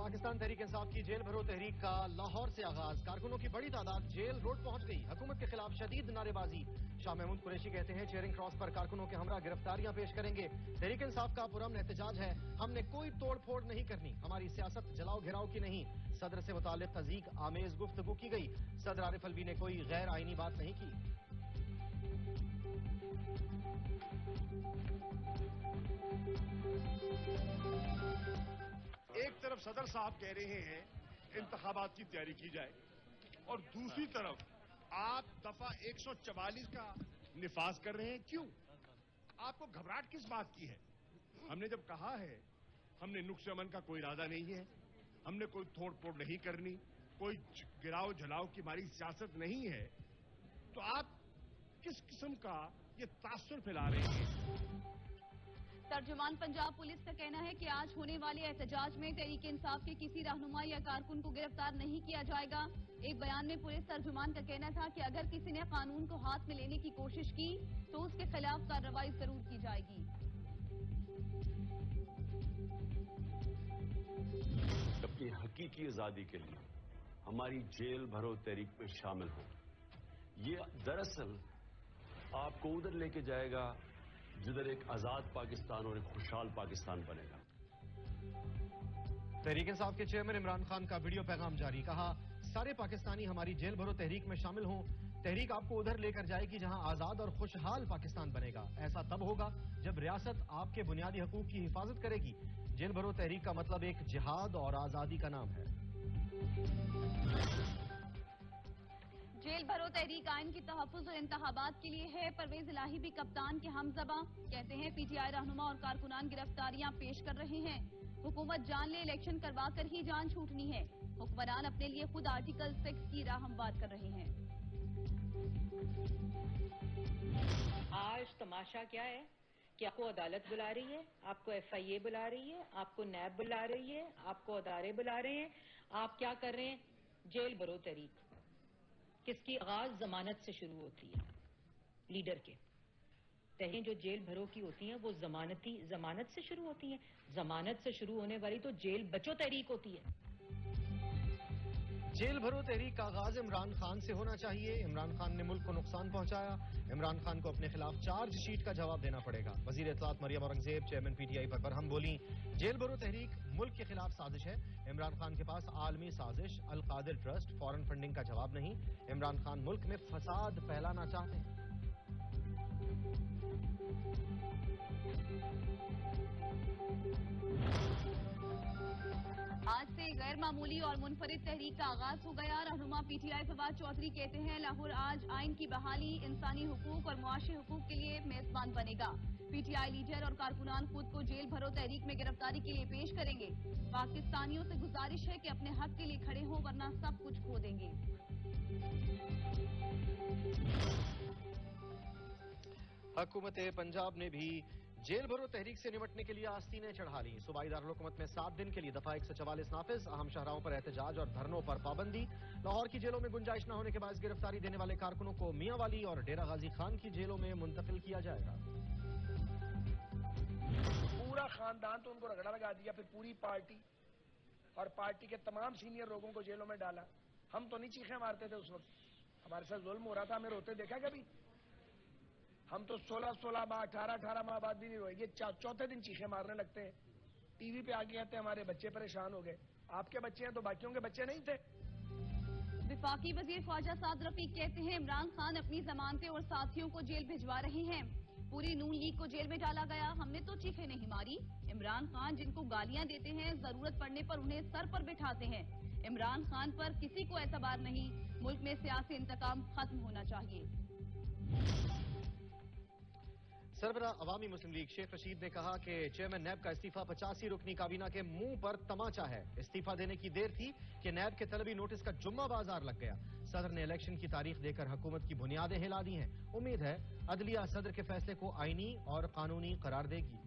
पाकिस्तान तहरीक इंसाफ की जेल भरो तहरीक का लाहौर से आगाज। कारकुनों की बड़ी तादाद जेल रोड पहुंच गई। हुकूमत के खिलाफ शदीद नारेबाजी। शाह महमूद कुरैशी कहते हैं चेयरिंग क्रॉस पर कारकुनों के हमरा गिरफ्तारियां पेश करेंगे। तहरीक इंसाफ का पुरअमन एहतजाज है, हमने कोई तोड़ फोड़ नहीं करनी, हमारी सियासत जलाओ घिराव की नहीं। सदर से मुताल्लिक तज़ीक आमेज गुफ्तगू की गई। सदर आरिफ अलवी ने कोई गैर आईनी बात नहीं की। एक तरफ सदर साहब कह रहे हैं इंतखाबात की तैयारी की जाए और दूसरी तरफ आप दफा 144 का निफाज कर रहे हैं। क्यों? आपको घबराहट किस बात की है? हमने जब कहा है हमने नुक्स अमन का कोई इरादा नहीं है, हमने कोई तोड़ फोड़ नहीं करनी, कोई गिराव झलाव की हमारी सियासत नहीं है, तो आप किस किस्म का ये तासुर फैला रहे हैं? तर्जुमान पंजाब पुलिस का कहना है कि आज होने वाले एहतजाज में तहरीक इंसाफ के किसी रहनुमा या कारकुन को गिरफ्तार नहीं किया जाएगा। एक बयान में पुलिस तर्जुमान का कहना था कि अगर किसी ने कानून को हाथ में लेने की कोशिश की तो उसके खिलाफ कार्रवाई जरूर की जाएगी। अपनी हकीकी आजादी के लिए हमारी जेल भरो तहरीक में शामिल हो, ये दरअसल आपको उधर लेके जाएगा जिधर एक आजाद पाकिस्तान और एक खुशहाल पाकिस्तान बनेगा। तहरीक इंसाफ के चेयरमैन इमरान खान का वीडियो पैगाम जारी। कहा, सारे पाकिस्तानी हमारी जेल भरो तहरीक में शामिल हों। तहरीक आपको उधर लेकर जाएगी जहां आजाद और खुशहाल पाकिस्तान बनेगा। ऐसा तब होगा जब रियासत आपके बुनियादी हकूक की हिफाजत करेगी। जेल भरो तहरीक का मतलब एक जिहाद और आजादी का नाम है। जेल भरो तहरीक आइन की तहफ़्फ़ुज़ और इंतखाबात के लिए है। परवेज इलाही भी कप्तान के हमज़बां। कहते हैं पीटीआई रहनुमा और कारकुनान गिरफ्तारियां पेश कर रहे हैं। हुकूमत जान ले इलेक्शन करवा कर ही जान छूटनी है। हुक्मरान अपने लिए खुद आर्टिकल 6 की राह हमवार कर रहे हैं। आज तमाशा क्या है कि आपको अदालत बुला रही है, आपको FIA बुला रही है, आपको नैब बुला रही है, आपको अदारे बुला रहे हैं। आप क्या कर रहे हैं? जेल भरो तहरीक किसकी आगाज जमानत से शुरू होती है। लीडर के तहरीकें जो जेल भरो की होती हैं वो जमानत से शुरू होती हैं। जमानत से शुरू होने वाली तो जेल बचो तहरीक होती है। जेल भरो तहरीक का आगाज इमरान खान से होना चाहिए। इमरान खान ने मुल्क को नुकसान पहुंचाया। इमरान खान को अपने खिलाफ चार्जशीट का जवाब देना पड़ेगा। वजीर इत्तलात मरियम औरंगजेब चेयरमैन PTI पर बरहम बोली। जेल भरो तहरीक मुल्क के खिलाफ साजिश है। इमरान खान के पास आलमी साजिश, अल कादिर ट्रस्ट, फॉरेन फंडिंग का जवाब नहीं। इमरान खान मुल्क में फसाद फैलाना चाहते हैं। आज से गैर मामूली और मुनफरिद तहरीक का आगाज हो गया। रहनुमा PTI फवाद चौधरी कहते हैं लाहौर आज आइन की बहाली, इंसानी हुकूक और मुआशी हुकूक के लिए मेजबान बनेगा। PTI लीडर और कारकुनान खुद को जेल भरो तहरीक में गिरफ्तारी के लिए पेश करेंगे। पाकिस्तानियों से गुजारिश है कि अपने हक के लिए खड़े हों वरना सब कुछ खो देंगे। हुकूमत पंजाब ने भी जेल भरो तहरीक से निपटने के लिए आस्तीनें चढ़ा ली। सूबाई दारुल-हुकूमत में 7 दिन के लिए दफा 144 नाफिज। अहम शहराओं पर एहतजाज और धरनों पर पाबंदी। लाहौर की जेलों में गुंजाइश न होने के बाद गिरफ्तारी देने वाले कारकुनों को मियांवाली और डेरा गाजी खान की जेलों में मुंतकिल किया जाएगा। पूरा खानदान तो उनको रगड़ा लगा दिया, फिर पूरी पार्टी और पार्टी के तमाम सीनियर लोगों को जेलों में डाला। हम तो नहीं चीखें मारते थे उस वक्त, हमारे साथ जुल्म हो रहा था, हमें रोते देखा कभी? हम तो 16 माह 18 माह बाद भी नहीं रोए। ये चौथे दिन चीखें मारने लगते हैं। टीवी पे आके कहते हैं हमारे बच्चे परेशान हो गए। आपके बच्चे हैं तो बाकियों के बच्चे नहीं थे? वफाकी वजीर ख्वाजा साद रफीक कहते हैं इमरान खान अपनी जमानतें और साथियों को जेल भिजवा रहे हैं। पूरी नून लीग को जेल में डाला गया, हमने तो चीखें नहीं मारी। इमरान खान जिनको गालियां देते हैं जरूरत पड़ने पर उन्हें सर पर बिठाते हैं। इमरान खान पर किसी को एतबार नहीं। मुल्क में सियासी इंतकाम खत्म होना चाहिए। सरबराह अवामी मुस्लिम लीग शेख रशीद ने कहा कि चेयरमैन नैब का इस्तीफा 85 रुकनी काबीना के मुंह पर तमाचा है। इस्तीफा देने की देर थी कि नैब के तलबी नोटिस का जुम्मा बाजार लग गया। सदर ने इलेक्शन की तारीख देकर हुकूमत की बुनियादें हिला दी हैं। उम्मीद है अदलिया सदर के फैसले को आईनी और कानूनी करार देगी।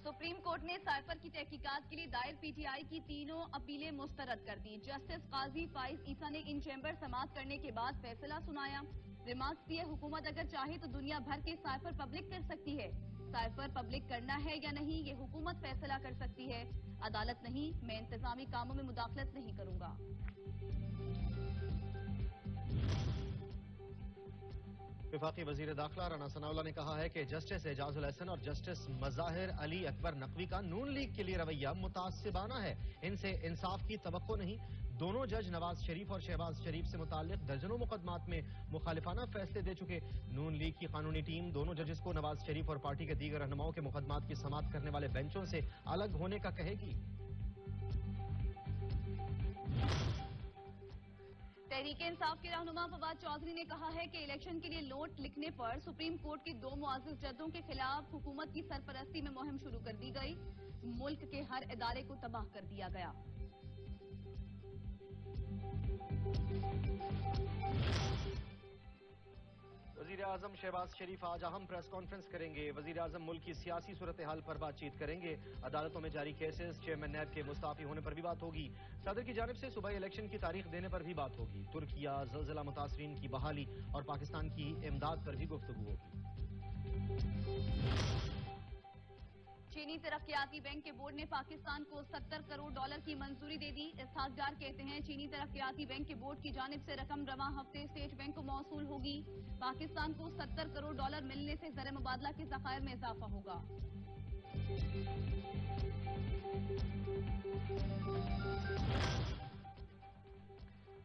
सुप्रीम कोर्ट ने साइफर की तहकीकात के लिए दायर PTI की तीनों अपीलें मुस्तरद कर दी। जस्टिस काजी फाइज ईसा ने इन चैम्बर समाअत करने के बाद फैसला सुनाया। रिमार्क्स दिए हुकूमत अगर चाहे तो दुनिया भर के साइफर पब्लिक कर सकती है। साइफर पब्लिक करना है या नहीं, ये हुकूमत फैसला कर सकती है, अदालत नहीं। मैं इंतजामी कामों में मुदाखलत नहीं करूंगा। वफाकी वजीर दाखिला राना सनाउल्लाह ने कहा है कि जस्टिस एजाजुल हसन और जस्टिस मज़ाहिर अली अकबर नकवी का नून लीग के लिए रवैया मुतासिबाना है, इनसे इंसाफ की तवक्को नहीं। दोनों जज नवाज शरीफ और शहबाज शरीफ से मुताल्लिक दर्जनों मुकदमात में मुखालिफाना फैसले दे चुके। नून लीग की कानूनी टीम दोनों जजेस को नवाज शरीफ और पार्टी के दीगर रहनुमाओं के मुकदमात की समाअत करने वाले बेंचों से अलग होने का कहेगी। तहरीक इंसाफ के रहनुमा फवाद चौधरी ने कहा है कि इलेक्शन के लिए नोट लिखने पर सुप्रीम कोर्ट के 2 मुआज़िज़ जजों के खिलाफ हुकूमत की सरपरस्ती में मुहिम शुरू कर दी गई। मुल्क के हर इदारे को तबाह कर दिया गया। वजीर आजम शहबाज शरीफ आज अहम प्रेस कॉन्फ्रेंस करेंगे। वजीर आजम मुल्क की सियासी सूरत हाल पर बातचीत करेंगे। अदालतों में जारी केसेस, चेयरमैन नैब के मुस्ताफी होने पर भी बात होगी। सदर की जानिब से सुबह इलेक्शन की तारीख देने पर भी बात होगी। तुर्किया, ज़लज़ला मुतासरीन की बहाली और पाकिस्तान की इमदाद पर भी गुफ्तगू होगी। चीनी तरक्याती बैंक के बोर्ड ने पाकिस्तान को $70 करोड़ की मंजूरी दे दी। इसहाक डार कहते हैं चीनी तरक्याती बैंक के बोर्ड की जानिब से रकम रवां हफ्ते स्टेट बैंक को मौसूल होगी। पाकिस्तान को $70 करोड़ मिलने से ज़र मुबादला के ज़खायर में इजाफा होगा।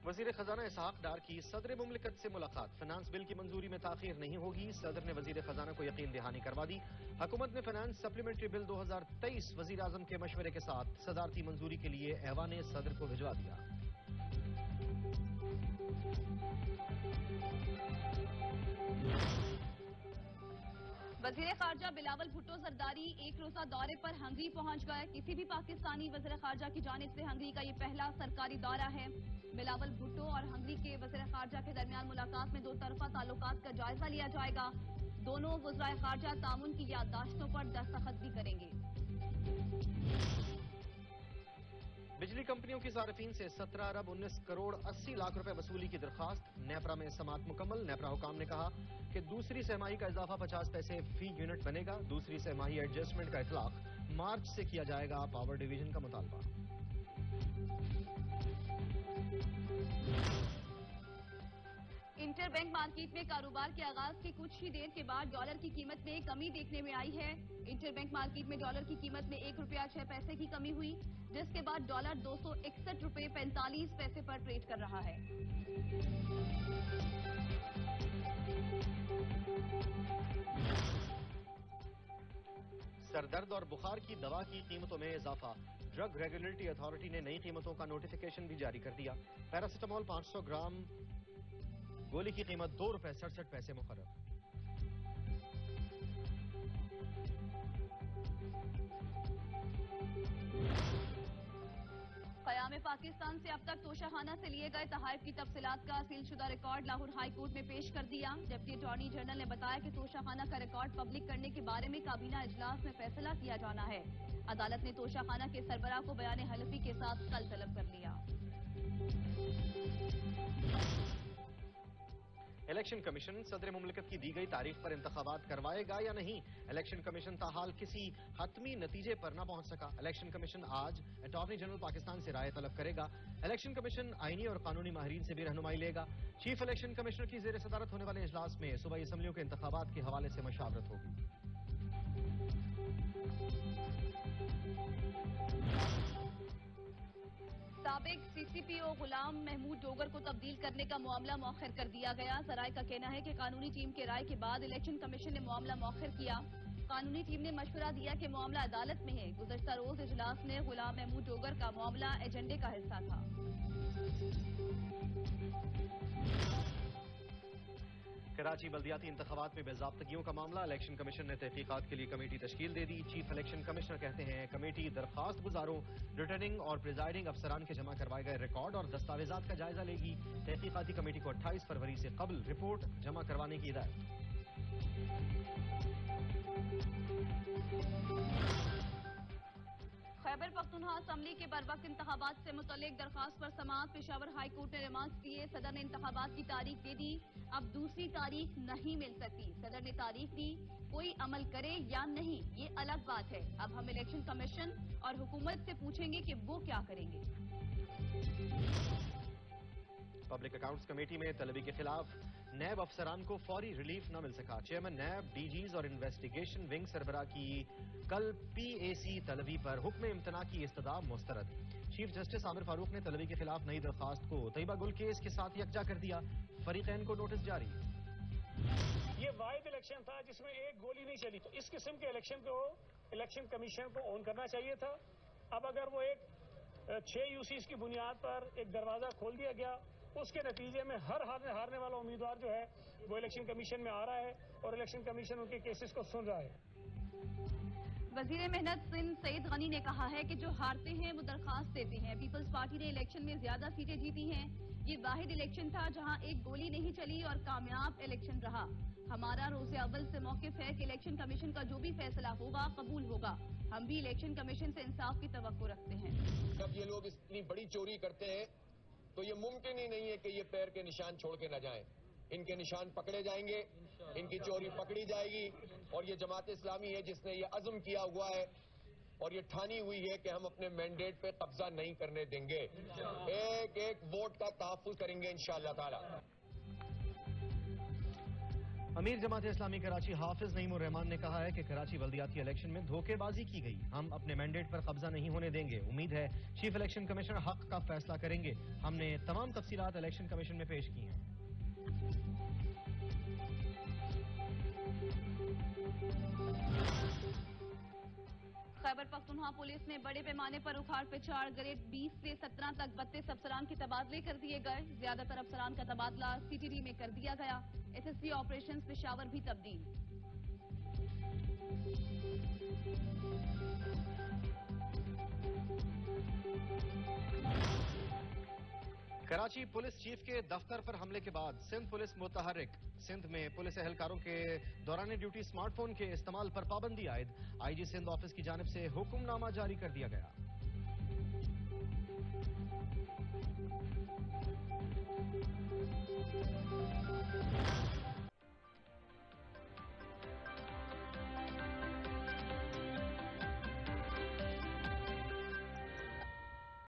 वजीर खजाना इसहाक डार की सदर मुमलिकत से मुलाकात। फाइनेंस बिल की मंजूरी में ताखीर नहीं होगी। सदर ने वजीर खजाना को यकीन दहानी करवा दी। हुकूमत ने फाइनेंस सप्लीमेंट्री बिल 2023 वजीर आजम के मशवरे के साथ सदारती मंजूरी के लिए ऐवान सदर को भिजवा दिया। वजीर खारजा बिलावल भुट्टो जरदारी एक रोजा दौरे पर हंगरी पहुंच गए। किसी भी पाकिस्तानी वजीर खारजा की जानिब से हंगरी का ये पहला सरकारी दौरा है। बिलावल भुट्टो और हंगरी के वजीर खारजा के दरमियान मुलाकात में 2 तरफा ताल्लुकात का जायजा लिया जाएगा। दोनों वज़राए खारजा तामुन की याददाश्तों पर दस्तखत भी करेंगे। बिजली कंपनियों की सार्फिन से 17 अरब 19 करोड़ 80 लाख रुपए वसूली की दरखास्त। नेपरा में समाअत मुकम्मल। नेपरा हुकाम ने कहा कि दूसरी सहमाही का इजाफा 50 पैसे फी यूनिट बनेगा। दूसरी सहमाही एडजस्टमेंट का इतलाक मार्च से किया जाएगा। पावर डिवीजन का मुतालबा। इंटर बैंक मार्केट में कारोबार के आगाज के कुछ ही देर के बाद डॉलर की कीमत में कमी देखने में आई है। इंटर बैंक मार्केट में डॉलर की कीमत में 1 रुपया 6 पैसे की कमी हुई, जिसके बाद डॉलर 261 रुपये 45 पैसे पर ट्रेड कर रहा है। सरदर्द और बुखार की दवा की कीमतों में इजाफा। ड्रग रेगुलेटरी अथॉरिटी ने नई कीमतों का नोटिफिकेशन भी जारी कर दिया। पैरासिटामोल 500 ग्राम गोली की कीमत 2 रुपए 67 पैसे मुकर्रर। क़याम पाकिस्तान से अब तक तोशाखाना से लिए गए तहाइफ की तफसीलात का सीलशुदा रिकॉर्ड लाहौर हाई कोर्ट में पेश कर दिया। डिप्टी अटॉर्नी जनरल ने बताया कि तोशाखाना का रिकॉर्ड पब्लिक करने के बारे में काबीना इजलास में फैसला किया जाना है। अदालत ने तोशाखाना के सरबराह को बयान हलफी के साथ कल तलब कर लिया। इलेक्शन कमीशन सदर मुमलिकत की दी गई तारीख पर इंतखाबात करवाएगा या नहीं। इलेक्शन कमीशन ताहाल किसी हतमी नतीजे पर न पहुंच सका। इलेक्शन कमीशन आज अटॉर्नी जनरल पाकिस्तान से राय तलब करेगा। इलेक्शन कमीशन आईनी और कानूनी माहिरीन से भी रहनुमाई लेगा। चीफ इलेक्शन कमिश्नर की जेर सदारत होने वाले इजलास में सूबाई असम्बलियों के इंतखाबात के हवाले से मशावरत होगी। साबिक सीसीपीओ गुलाम महमूद डोगर को तब्दील करने का मामला मौखर कर दिया गया। जराये का कहना है कि कानूनी टीम के राय के बाद इलेक्शन कमीशन ने मामला मौखर किया। कानूनी टीम ने मशवरा दिया कि मामला अदालत में है। गुज़श्ता रोज इजलास में गुलाम महमूद डोगर का मामला एजेंडे का हिस्सा था। कराची बल्दियाती इंतखाबात में बेज़ाब्तगियों का मामला। इलेक्शन कमीशन ने तहकीकात के लिए कमेटी तश्कील दे दी। चीफ इलेक्शन कमिश्नर कहते हैं कमेटी दरखास्त गुजारों, रिटर्निंग और प्रिजाइडिंग अफसरान के जमा करवाए गए रिकॉर्ड और दस्तावेजात का जायजा लेगी। तहकीकाती कमेटी को 28 फरवरी से कबल रिपोर्ट जमा करवाने की हिदायत। खैबर पख्तूनख्वा असम्बली के बर वक्त इंतखाबात से मुतल्लिक दरख्वास्त पर समाअत। पेशावर हाई कोर्ट ने रिमांड दिए। सदर ने इंतखाबात की तारीख दे दी, अब दूसरी तारीख नहीं मिल सकती। सदर ने तारीख दी, कोई अमल करे या नहीं ये अलग बात है। अब हम इलेक्शन कमीशन और हुकूमत से पूछेंगे कि वो क्या करेंगे। पब्लिक अकाउंट्स कमेटी में तलबी के खिलाफ नैब अफसरान को फौरी रिलीफ न मिल सका। चेयरमैन नैब, डीजीज और इन्वेस्टिगेशन विंग सरबराह की कल पीएसी तलबी पर हुक्म इम्तना की इस्तदा मुस्तरद। चीफ जस्टिस आमिर फारूक ने तलबी के खिलाफ नई दरख्वास्त को तैयबा गुल केस के साथ यकजा कर दिया। फरीकैन को नोटिस जारी। ये वाहिद इलेक्शन था जिसमें एक गोली नहीं चली, तो इस किस्म के इलेक्शन को इलेक्शन कमीशन को ऑन करना चाहिए था। अब अगर वो एक 6 यूसीज की बुनियाद पर एक दरवाजा खोल दिया गया, उसके नतीजे में हर हारने वाला उम्मीदवार जो है वो इलेक्शन कमीशन में आ रहा है और इलेक्शन कमीशन उनके केसेस को सुन रहा है। वजीर मेहनत सिंध सईद गनी ने कहा है कि जो हारते हैं वो दरखास्त देते हैं। पीपल्स पार्टी ने इलेक्शन में ज्यादा सीटें जीती हैं। ये वाहिद इलेक्शन था जहां एक गोली नहीं चली और कामयाब इलेक्शन रहा। हमारा रोज़े अव्वल से मौक़िफ़ है कि इलेक्शन कमीशन का जो भी फैसला होगा कबूल होगा। हम भी इलेक्शन कमीशन से इंसाफ की तवक्को रखते हैं। जब ये लोग इतनी बड़ी चोरी करते हैं तो ये मुमकिन ही नहीं है कि ये पैर के निशान छोड़ के न जाएं। इनके निशान पकड़े जाएंगे, इनकी चोरी पकड़ी जाएगी और ये जमात इस्लामी है जिसने ये अज़्म किया हुआ है और ये ठानी हुई है कि हम अपने मैंडेट पे कब्जा नहीं करने देंगे। एक एक वोट का तहफ़्फ़ुज़ करेंगे इंशाअल्लाह ताला। अमीर जमात इस्लामी कराची हाफिज नईमुर रहमान ने कहा है कि कराची बल्दियाती इलेक्शन में धोखेबाजी की गई। हम अपने मैंडेट पर कब्जा नहीं होने देंगे। उम्मीद है चीफ इलेक्शन कमिश्नर हक का फैसला करेंगे। हमने तमाम तफसीलात इलेक्शन कमीशन में पेश की हैं। खैबर पख्तूनख्वा पुलिस ने बड़े पैमाने पर उखाड़ पिछाड़ ग्रेड 20 से 17 तक 32 अफसरान के तबादले कर दिए गए। ज्यादातर अफसरान का तबादला सीटीडी में कर दिया गया। एसएसपी ऑपरेशंस पेशावर भी तब्दील। कराची पुलिस चीफ के दफ्तर पर हमले के बाद सिंध पुलिस मुतहर्रिक। सिंध में पुलिस एहलकारों के दौरान ड्यूटी स्मार्टफोन के इस्तेमाल पर पाबंदी आयद। आईजी सिंध ऑफिस की जानिब से हुक्मनामा जारी कर दिया गया।